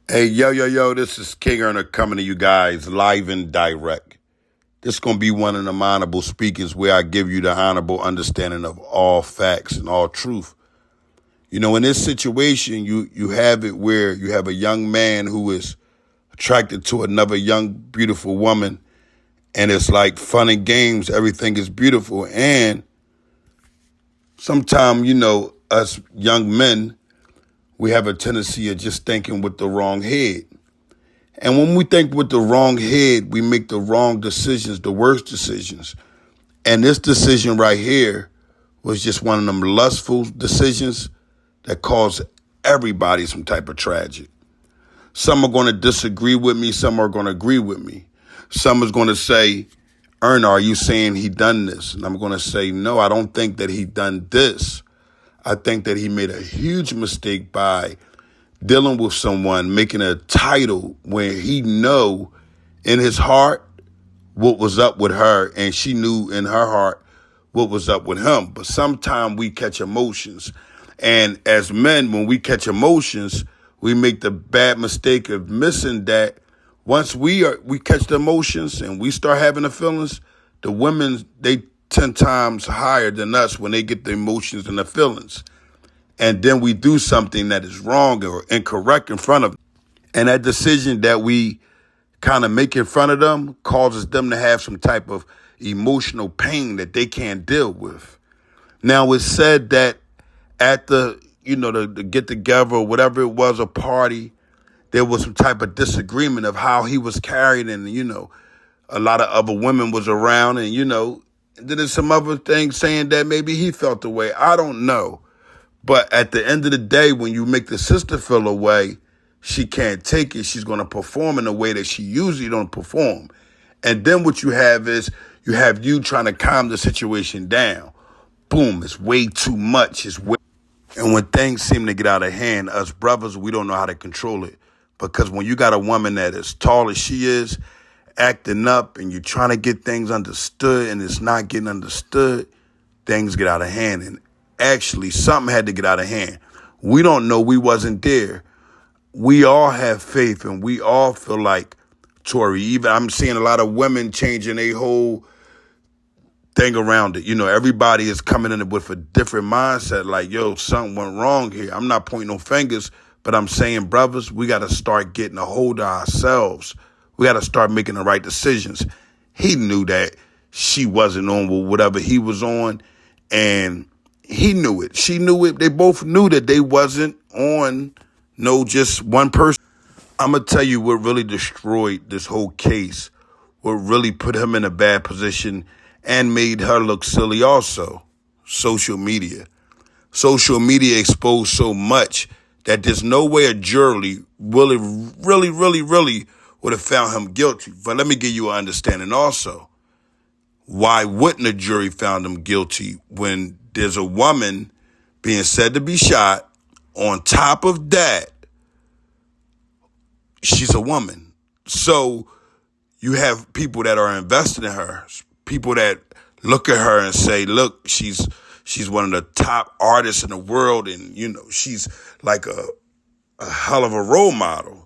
Hey, yo, this is King Earner coming to you guys live and direct. This is going to be one of the honorable speakings where I give you the honorable understanding of all facts and all truth. You know, in this situation, you have it where you have a young man who is attracted to another young, beautiful woman, and it's like fun and games. Everything is beautiful. And sometimes, us young men, we have a tendency of just thinking with the wrong head. And when we think with the wrong head, we make the wrong decisions, the worst decisions. And this decision right here was just one of them lustful decisions that caused everybody some type of tragedy. Some are going to disagree with me. Some are going to agree with me. Some is going to say, Erna, are you saying he done this? And I'm going to say, no, I don't think that he done this. I think that he made a huge mistake by dealing with someone, making a title where he know in his heart what was up with her, and she knew in her heart what was up with him. But sometimes we catch emotions. And as men, when we catch emotions, we make the bad mistake of missing that once we catch the emotions and we start having the feelings, the women, they 10 times higher than us when they get the emotions and the feelings. And then we do something that is wrong or incorrect in front of them. And that decision that we kind of make in front of them causes them to have some type of emotional pain that they can't deal with. Now, it's said that at the get together or whatever it was, a party, there was some type of disagreement of how he was carried, and, a lot of other women was around, and, then there's some other things saying that maybe he felt the way. I don't know. But at the end of the day, when you make the sister feel away, she can't take it. She's going to perform in a way that she usually don't perform. And then what you have is you trying to calm the situation down. Boom, it's way too much. And when things seem to get out of hand, us brothers, we don't know how to control it. Because when you got a woman that is tall as she is, acting up, and you're trying to get things understood and it's not getting understood, things get out of hand. And actually, something had to get out of hand. We don't know. We wasn't there. We all have faith, and we all feel like Tory. Even I'm seeing a lot of women changing their whole thing around it. Everybody is coming in with a different mindset. Like, yo, something went wrong here. I'm not pointing no fingers, but I'm saying, brothers, we got to start getting a hold of ourselves. We got to start making the right decisions. He knew that she wasn't on whatever he was on, and he knew it. She knew it. They both knew that they wasn't on just one person. I'm going to tell you what really destroyed this whole case, what really put him in a bad position and made her look silly also. Social media. Social media exposed so much that there's no way a jury really would have found him guilty. But let me give you an understanding also. Why wouldn't a jury found him guilty when there's a woman being said to be shot? On top of that, she's a woman. So you have people that are invested in her, people that look at her and say, look, she's one of the top artists in the world, and, she's like a hell of a role model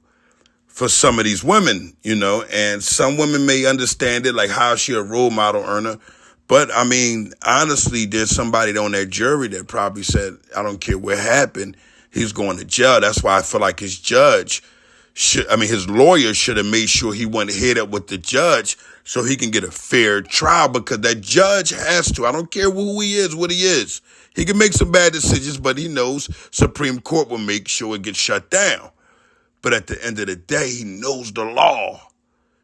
for some of these women, and some women may understand it, like, how is she a role model, Erna? But, I mean, honestly, there's somebody on that jury that probably said, I don't care what happened, he's going to jail. That's why I feel like his lawyer should have made sure he went head up with the judge so he can get a fair trial, because that judge has to. I don't care who he is, what he is. He can make some bad decisions, but he knows Supreme Court will make sure it gets shut down. But at the end of the day, he knows the law.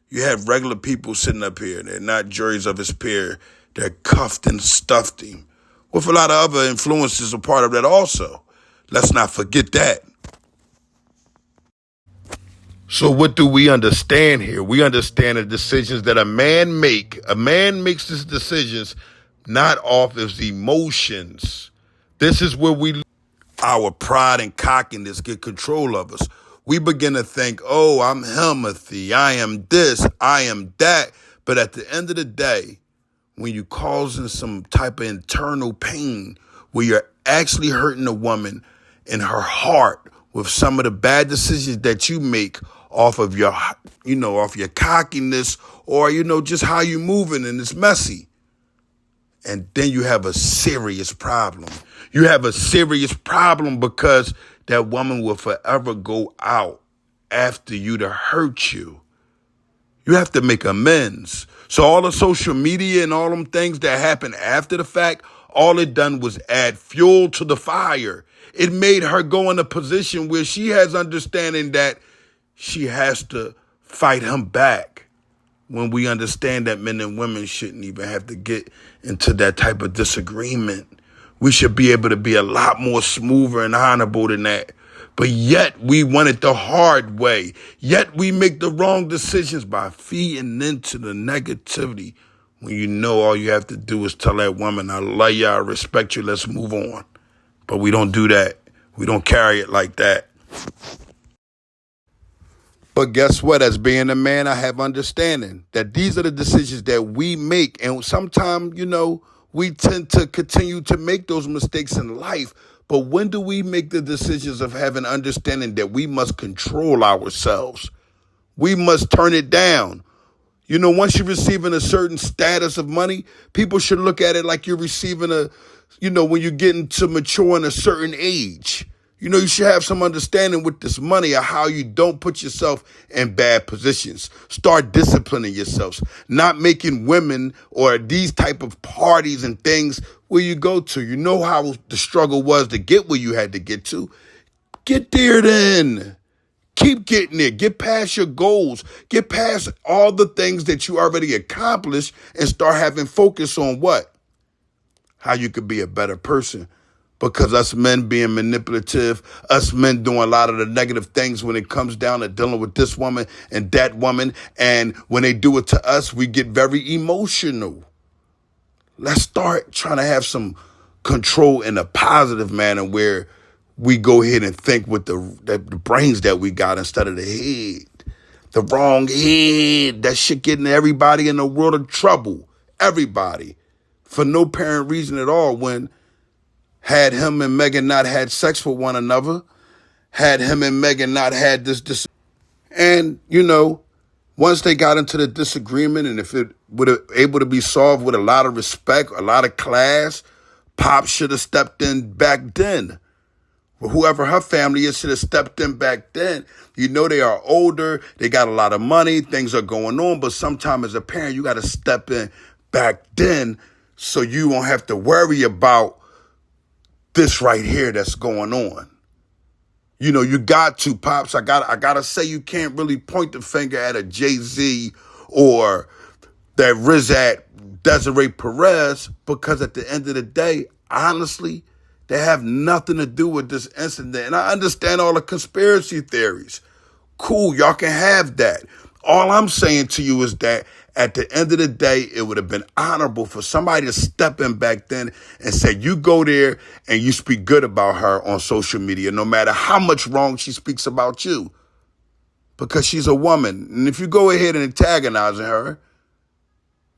You have regular people sitting up here. They're not juries of his peer. They're cuffed and stuffed him. With a lot of other influences a part of that also. Let's not forget that. So what do we understand here? We understand the decisions that a man makes his decisions not off his emotions. This is where our pride and cockiness get control of us. We begin to think, oh, I'm Helmuthy, I am this, I am that. But at the end of the day, when you're causing some type of internal pain, where you're actually hurting a woman in her heart, with some of the bad decisions that you make off of your, off your cockiness or, just how you moving and it's messy. And then you have a serious problem. You have a serious problem because that woman will forever go out after you to hurt you. You have to make amends. So all the social media and all them things that happen after the fact, all it done was add fuel to the fire. It made her go in a position where she has understanding that she has to fight him back. When we understand that men and women shouldn't even have to get into that type of disagreement. We should be able to be a lot more smoother and honorable than that. But yet we want it the hard way. Yet we make the wrong decisions by feeding into the negativity when you know all you have to do is tell that woman, I love you, I respect you, let's move on. But we don't do that. We don't carry it like that. But guess what? As being a man, I have understanding that these are the decisions that we make. And sometimes, we tend to continue to make those mistakes in life. But when do we make the decisions of having understanding that we must control ourselves? We must turn it down. Once you're receiving a certain status of money, people should look at it like you're receiving when you're getting to mature in a certain age. You should have some understanding with this money of how you don't put yourself in bad positions. Start disciplining yourselves, not making women or these type of parties and things where you go to. You know how the struggle was to get where you had to get to. Get there then. Keep getting there. Get past your goals. Get past all the things that you already accomplished and start having focus on what? How you could be a better person. Because us men being manipulative, us men doing a lot of the negative things when it comes down to dealing with this woman and that woman. And when they do it to us, we get very emotional. Let's start trying to have some control in a positive manner where we go ahead and think with the brains that we got instead of the head. The wrong head. That shit getting everybody in the world of trouble. Everybody. For no apparent reason at all when had him and Megan not had sex with one another, had him and Megan not had this. And, once they got into the disagreement and if it would have able to be solved with a lot of respect, a lot of class, Pop should have stepped in back then. Or whoever her family is should have stepped in back then. They are older, they got a lot of money, things are going on, but sometimes as a parent, you got to step in back then so you won't have to worry about this right here that's going on. You got to, Pops. I gotta say you can't really point the finger at a Jay-Z or that Rizat Desiree Perez because at the end of the day, honestly, they have nothing to do with this incident. And I understand all the conspiracy theories. Cool, y'all can have that. All I'm saying to you is that at the end of the day, it would have been honorable for somebody to step in back then and say, you go there and you speak good about her on social media, no matter how much wrong she speaks about you, because she's a woman. And if you go ahead and antagonize her,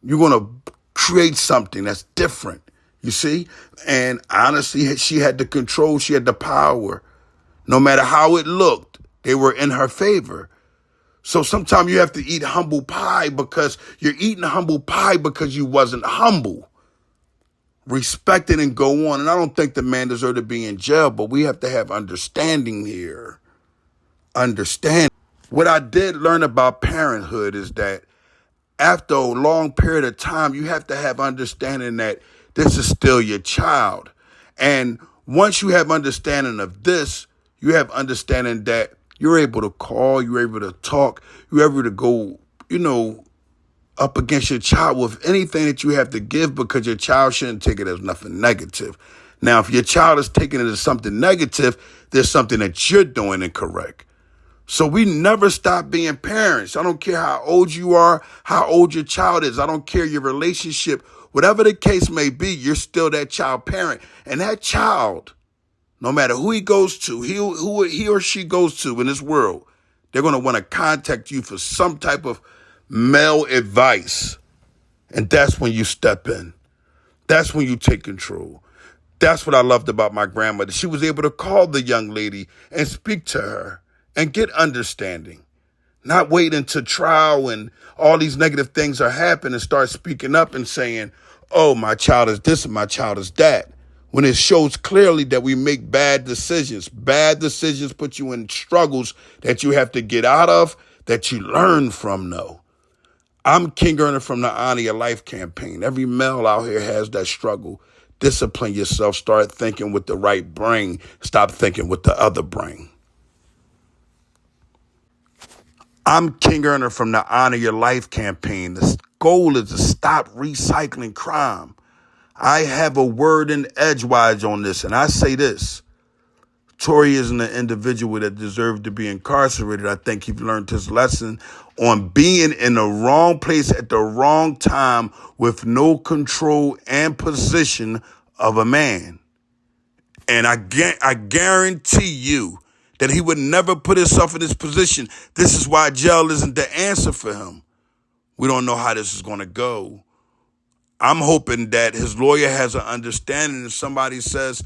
you're going to create something that's different, you see? And honestly, she had the control, she had the power. No matter how it looked, they were in her favor. So sometimes you have to eat humble pie because you're eating humble pie because you wasn't humble. Respect it and go on. And I don't think the man deserved to be in jail, but we have to have understanding here. Understand. What I did learn about parenthood is that after a long period of time, you have to have understanding that this is still your child. And once you have understanding of this, you have understanding that you're able to call, you're able to talk, you're able to go, up against your child with anything that you have to give because your child shouldn't take it as nothing negative. Now, if your child is taking it as something negative, there's something that you're doing incorrect. So we never stop being parents. I don't care how old you are, how old your child is. I don't care your relationship. Whatever the case may be, you're still that child parent. And that child, no matter who he goes to, who he or she goes to in this world, they're going to want to contact you for some type of male advice. And that's when you step in. That's when you take control. That's what I loved about my grandmother. She was able to call the young lady and speak to her and get understanding. Not wait until trial and all these negative things are happening and start speaking up and saying, oh, my child is this and my child is that. When it shows clearly that we make bad decisions. Bad decisions put you in struggles that you have to get out of, that you learn from, though. I'm King Earner from the Honor Your Life campaign. Every male out here has that struggle. Discipline yourself. Start thinking with the right brain. Stop thinking with the other brain. I'm King Earner from the Honor Your Life campaign. The goal is to stop recycling crime. I have a word in edgewise on this, and I say this. Tory isn't an individual that deserves to be incarcerated. I think he's learned his lesson on being in the wrong place at the wrong time with no control and position of a man. And I guarantee you that he would never put himself in this position. This is why jail isn't the answer for him. We don't know how this is going to go. I'm hoping that his lawyer has an understanding and somebody says,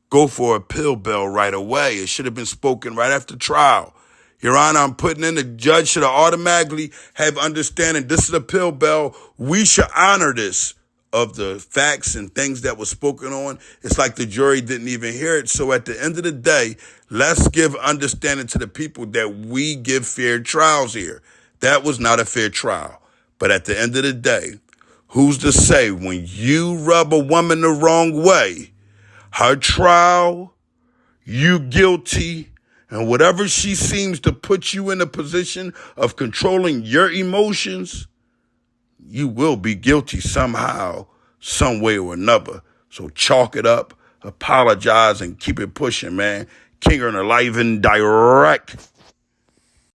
go for a pill bill right away. It should have been spoken right after trial. Your Honor, I'm putting in the judge should have automatically have understanding. This is a pill bill. We should honor this of the facts and things that were spoken on. It's like the jury didn't even hear it. So at the end of the day, let's give understanding to the people that we give fair trials here. That was not a fair trial. But at the end of the day, who's to say when you rub a woman the wrong way, her trial, you guilty, and whatever she seems to put you in a position of controlling your emotions, you will be guilty somehow, some way or another. So chalk it up, apologize, and keep it pushing, man. King Earner live and direct.